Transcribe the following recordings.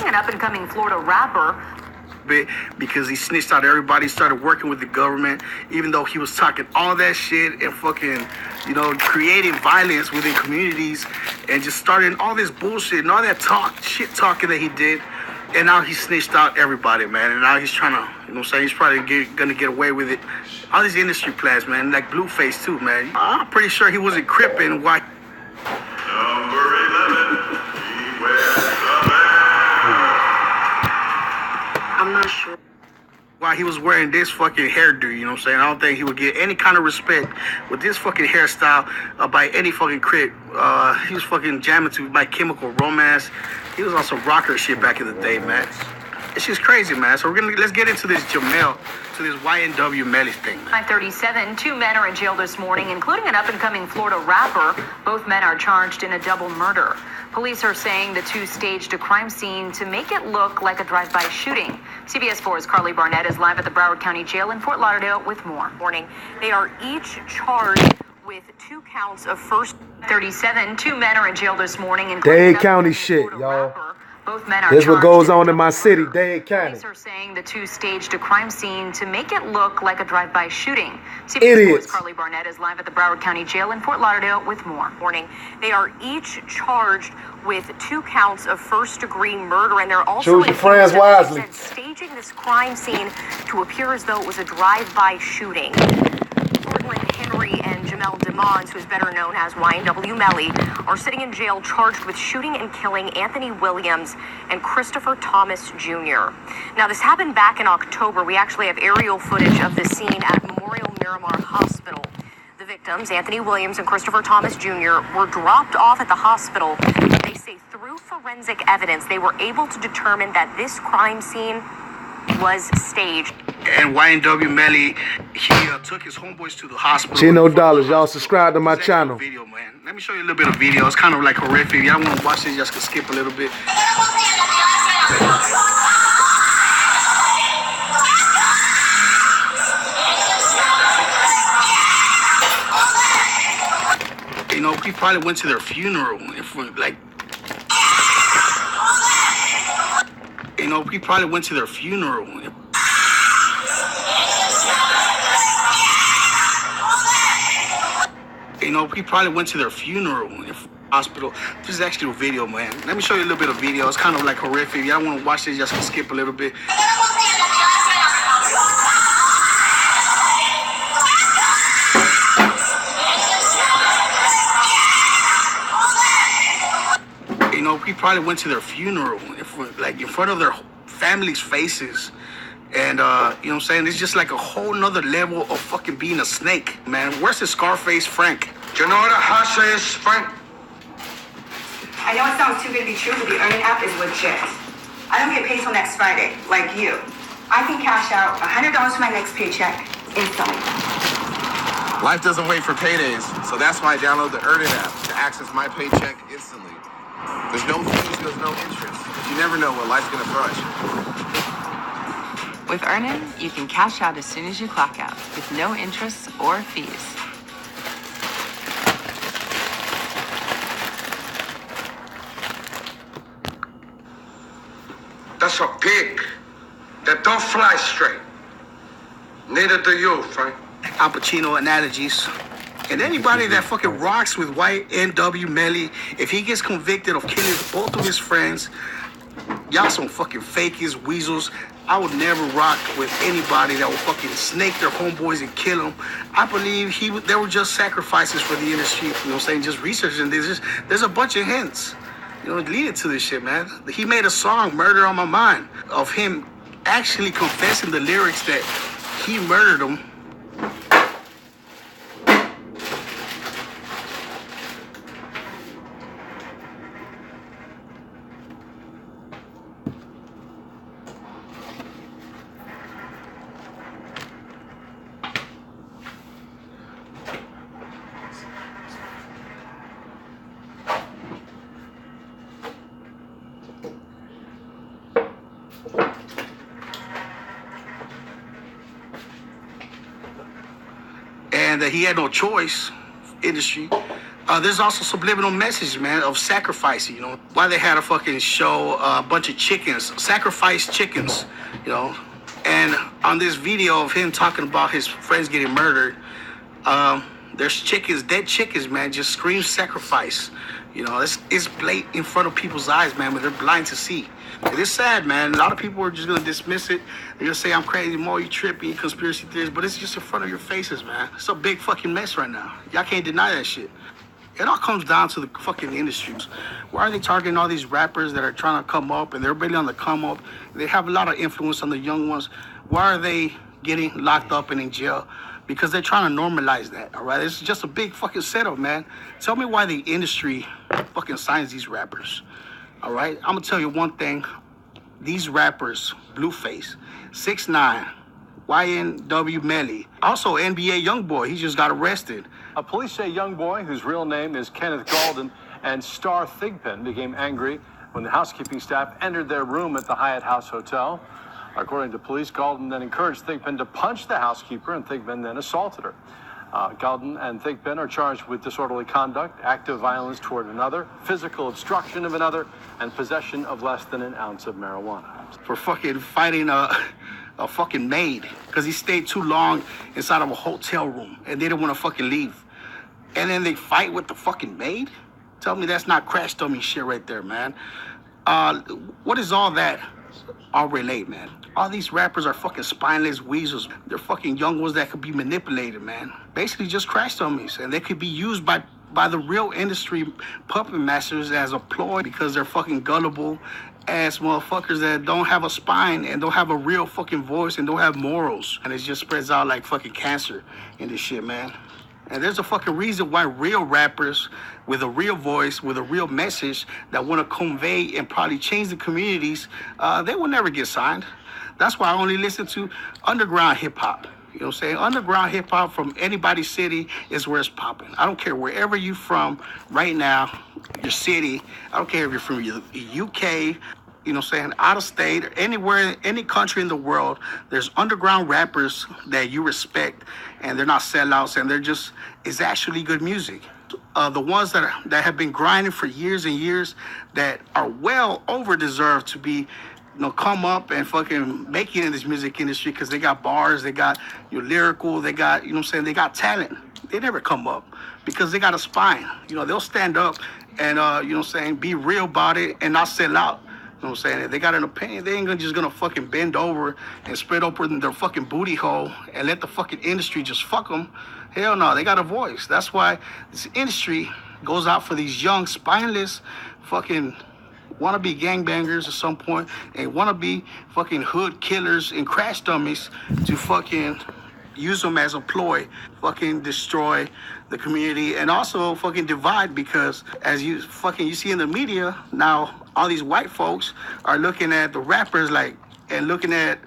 an up-and-coming Florida rapper. Because he snitched out everybody, started working with the government, even though he was talking all that shit and fucking, creating violence within communities and just starting all this bullshit and all that shit talking that he did. And now he snitched out everybody, man. And now he's trying to, he's probably gonna get away with it. All these industry plans, man, like Blueface too, man. I'm pretty sure he wasn't cripping. Why? Number 11, I'm not sure why he was wearing this fucking hairdo, you know what I'm saying? I don't think he would get any kind of respect with this fucking hairstyle by any fucking crip. He was fucking jamming to My Chemical Romance. He was on some rocker shit back in the day, man. It's just crazy, man. So let's get into this this YNW Melly thing. 5:37, 2 men are in jail this morning, including an up-and-coming Florida rapper. Both men are charged in a double murder. Police are saying the two staged a crime scene to make it look like a drive-by shooting. CBS 4's Carly Barnett is live at the Broward County Jail in Fort Lauderdale with more. Morning. They are each charged with 2 counts of first. 37, 2 men are in jail this morning. Dade County shit, y'all. Both men are This what goes on in my double city, murder. Dade County. Police are saying the two staged a crime scene to make it look like a drive-by shooting. Idiots. CBS 4's Carly Barnett is live at the Broward County Jail in Fort Lauderdale with more. Morning. They are each charged with 2 counts of first-degree murder, and they're also choose your friends wisely. Staging this crime scene to appear as though it was a drive-by shooting. Portland Henry and Jamel DeMons, who is better known as YNW Melly, are sitting in jail charged with shooting and killing Anthony Williams and Christopher Thomas Jr. Now, this happened back in October. We actually have aerial footage of the scene at Memorial Miramar Hospital. The victims, Anthony Williams and Christopher Thomas Jr., were dropped off at the hospital. They say through forensic evidence, they were able to determine that this crime scene was staged. And YNW Melly, he took his homeboys to the hospital. Chino Dollars, y'all subscribe to my channel. Video, man. Let me show you a little bit of video. It's kind of like horrific. Y'all want to watch this, just can skip a little bit. He probably went to their funeral. He probably went to their funeral. He probably went to their funeral in the hospital. This is actually a video, man. Let me show you a little bit of video. It's kind of like horrific. Y'all want to watch this, just can skip a little bit. He probably went to their funeral in front of their family's faces. And, it's just like a whole nother level of fucking being a snake, man. Where's the Scarface Frank? Do you know what a hasha is, Frank? I know it sounds too good to be true, but the Earning app is legit. I don't get paid till next Friday, like you. I can cash out $100 for my next paycheck instantly. Life doesn't wait for paydays, so that's why I download the Earning app to access my paycheck instantly. There's no fees, there's no interest. You never know what life's gonna throw at you. With Earnin, you can cash out as soon as you clock out, with no interest or fees. That's a pig that don't fly straight. Neither do you, Frank. Al Pacino analogies. And anybody that fucking rocks with YNW Melly, if he gets convicted of killing both of his friends, y'all some fucking fakies, weasels. I would never rock with anybody that would fucking snake their homeboys and kill them. I believe they were just sacrifices for the industry. You know what I'm saying? Just researching this. There's a bunch of hints, leading to this shit, man. He made a song, Murder on My Mind, of him actually confessing the lyrics that he murdered them. And that he had no choice, industry, There's also subliminal message, man, of sacrificing, you know. Why they had a fucking show, a bunch of chickens, sacrificed chickens, you know. And on this video of him talking about his friends getting murdered, there's chickens, dead chickens, man, just scream sacrifice. You know, it's blatant in front of people's eyes, man, but they're blind to see. It is sad, man. A lot of people are just going to dismiss it. They're going to say, I'm crazy, Mo, you trippy, conspiracy theories, but it's just in front of your faces, man. It's a big fucking mess right now. Y'all can't deny that shit. It all comes down to the fucking industries. Why are they targeting all these rappers that are trying to come up and they're really on the come up? They have a lot of influence on the young ones. Why are they getting locked up and in jail? Because they're trying to normalize that, all right? It's just a big fucking setup, man. Tell me why the industry fucking signs these rappers, all right? I'm gonna tell you one thing. These rappers, Blueface, 6ix9ine, YNW Melly, also NBA Youngboy, he just got arrested. Police say Youngboy, whose real name is Kenneth Golden, and Star Thigpen became angry when the housekeeping staff entered their room at the Hyatt House Hotel. According to police, Golden then encouraged Thigpen to punch the housekeeper, and Thigpen then assaulted her. Golden and Thigpen are charged with disorderly conduct, active violence toward another, physical obstruction of another, and possession of less than an ounce of marijuana. For fucking fighting a fucking maid because he stayed too long inside of a hotel room and they didn't want to fucking leave. And then they fight with the fucking maid? Tell me that's not crash dummy shit right there, man. What is all that? All relate, man. All these rappers are fucking spineless weasels. They're fucking young ones that could be manipulated, man. Basically just crash dummies. And they could be used by the real industry puppet masters as a ploy because they're fucking gullible ass motherfuckers that don't have a spine and don't have a real fucking voice and don't have morals. And it just spreads out like fucking cancer in this shit, man. And there's a fucking reason why real rappers with a real voice, with a real message that want to convey and probably change the communities, they will never get signed. That's why I only listen to underground hip hop. You know what I'm saying? Underground hip hop from anybody's city is where it's popping. I don't care wherever you from right now, your city. I don't care if you're from the UK, you know what I'm saying, out of state, or anywhere, any country in the world, there's underground rappers that you respect and they're not sellouts and they're just, it's actually good music. The ones that have been grinding for years and years that are well over deserved to be, you know, come up and fucking make it in this music industry because they got bars, they got lyrical, they got, you know what I'm saying, they got talent. They never come up because they got a spine. You know, they'll stand up and, you know what I'm saying, be real about it and not sell out. You know what I'm saying? If they got an opinion, they ain't just gonna fucking bend over and spread open their fucking booty hole and let the fucking industry just fuck them. Hell no, they got a voice. That's why this industry goes out for these young, spineless, fucking wannabe gangbangers at some point and wannabe fucking hood killers and crash dummies to fucking use them as a ploy, fucking destroy the community and also fucking divide because as you see in the media now, all these white folks are looking at the rappers like and looking at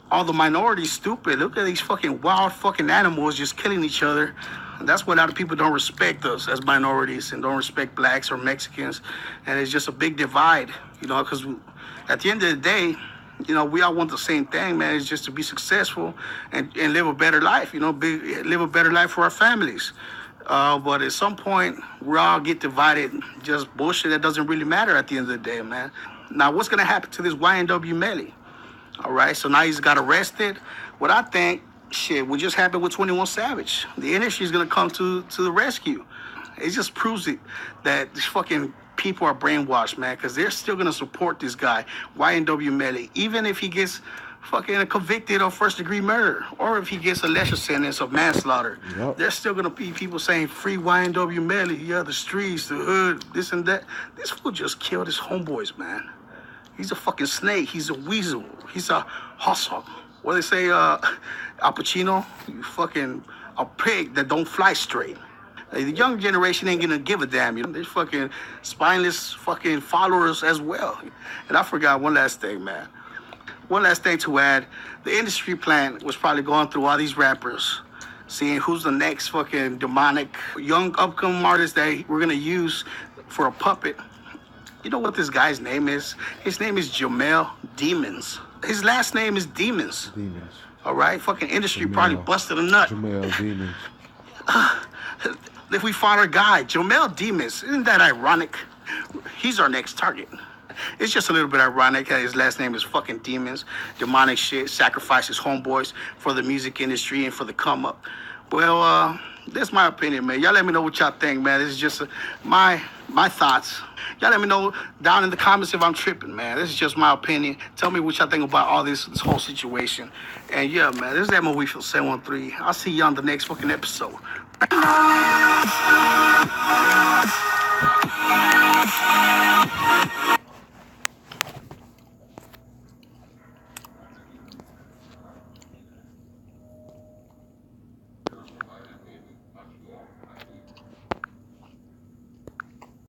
all the minorities stupid. Look at these fucking wild fucking animals just killing each other. And that's why a lot of people don't respect us as minorities and don't respect blacks or Mexicans. And it's just a big divide, you know, because at the end of the day, you know, we all want the same thing, man. It's just to be successful and live a better life, you know, live a better life for our families. But at some point, we all get divided. Just bullshit that doesn't really matter at the end of the day, man. Now, what's going to happen to this YNW Melly? All right, so now he's got arrested. What I think, shit, what just happened with 21 Savage. The industry is going to come to the rescue. It just proves it that these fucking people are brainwashed, man, because they're still going to support this guy, YNW Melly, even if he gets fucking convicted of first-degree murder or if he gets a lesser sentence of manslaughter. Yep. There's still going to be people saying, free YNW Melly, yeah, the streets, the hood, this and that. This fool just killed his homeboys, man. He's a fucking snake. He's a weasel. He's a hustle. What they say, Al Pacino, you fucking a pig that don't fly straight. The young generation ain't gonna give a damn. You know, they're fucking spineless fucking followers as well. And I forgot one last thing, man. One last thing to add. The industry plan was probably going through all these rappers, seeing who's the next fucking demonic young upcoming artist that we're gonna use for a puppet. You know what this guy's name is? His name is Jamel Demons. His last name is Demons. All right? Fucking industry probably busted a nut. Jamel Demons. if we find our guy, Jamel Demas. Isn't that ironic? He's our next target. It's just a little bit ironic that his last name is fucking Demons. Demonic shit, sacrifices homeboys for the music industry and for the come up. Well, that's my opinion, man. Y'all let me know what y'all think, man. This is just my thoughts. Y'all let me know down in the comments if I'm tripping, man. This is just my opinion. Tell me what y'all think about all this whole situation. And yeah, man, this is that movie for 713. I'll see you on the next fucking episode.